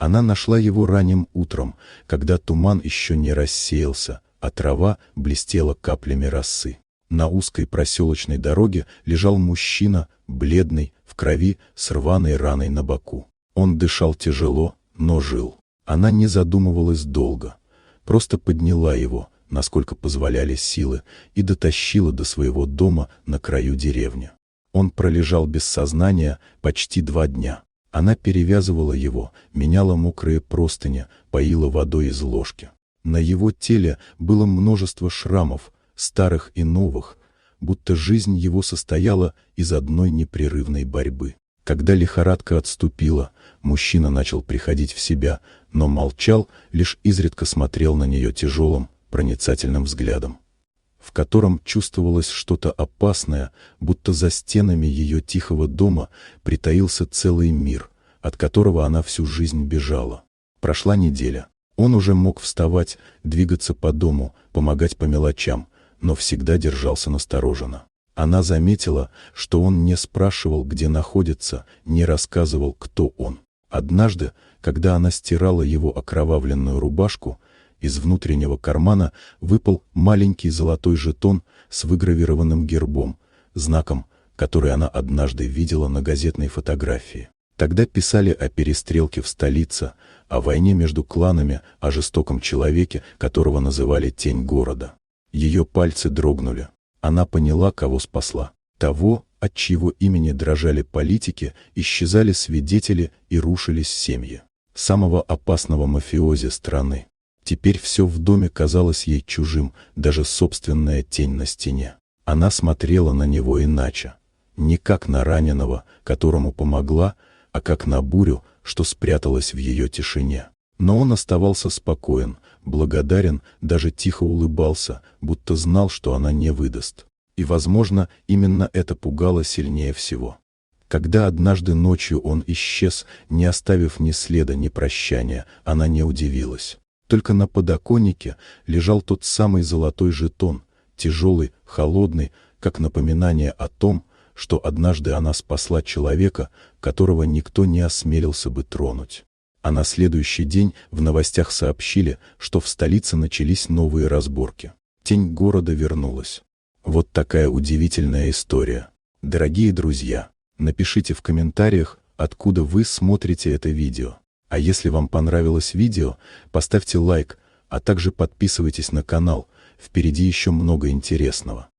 Она нашла его ранним утром, когда туман еще не рассеялся, а трава блестела каплями росы. На узкой проселочной дороге лежал мужчина, бледный, в крови, с рваной раной на боку. Он дышал тяжело, но жил. Она не задумывалась долго, просто подняла его, насколько позволяли силы, и дотащила до своего дома на краю деревни. Он пролежал без сознания почти 2 дня. Она перевязывала его, меняла мокрые простыни, поила водой из ложки. На его теле было множество шрамов, старых и новых, будто жизнь его состояла из одной непрерывной борьбы. Когда лихорадка отступила, мужчина начал приходить в себя, но молчал, лишь изредка смотрел на нее тяжелым, проницательным взглядом, в котором чувствовалось что-то опасное, будто за стенами ее тихого дома притаился целый мир, от которого она всю жизнь бежала. Прошла неделя. Он уже мог вставать, двигаться по дому, помогать по мелочам, но всегда держался настороженно. Она заметила, что он не спрашивал, где находится, не рассказывал, кто он. Однажды, когда она стирала его окровавленную рубашку, из внутреннего кармана выпал маленький золотой жетон с выгравированным гербом, знаком, который она однажды видела на газетной фотографии. Тогда писали о перестрелке в столице, о войне между кланами, о жестоком человеке, которого называли «Тень города». Ее пальцы дрогнули. Она поняла, кого спасла. Того, от чьего имени дрожали политики, исчезали свидетели и рушились семьи. Самого опасного мафиози страны. Теперь все в доме казалось ей чужим, даже собственная тень на стене. Она смотрела на него иначе. Не как на раненого, которому помогла, а как на бурю, что спряталась в ее тишине. Но он оставался спокоен, благодарен, даже тихо улыбался, будто знал, что она не выдаст. И, возможно, именно это пугало сильнее всего. Когда однажды ночью он исчез, не оставив ни следа, ни прощания, она не удивилась. Только на подоконнике лежал тот самый золотой жетон, тяжелый, холодный, как напоминание о том, что однажды она спасла человека, которого никто не осмелился бы тронуть. А на следующий день в новостях сообщили, что в столице начались новые разборки. Тень города вернулась. Вот такая удивительная история. Дорогие друзья, напишите в комментариях, откуда вы смотрите это видео. А если вам понравилось видео, поставьте лайк, а также подписывайтесь на канал, впереди еще много интересного.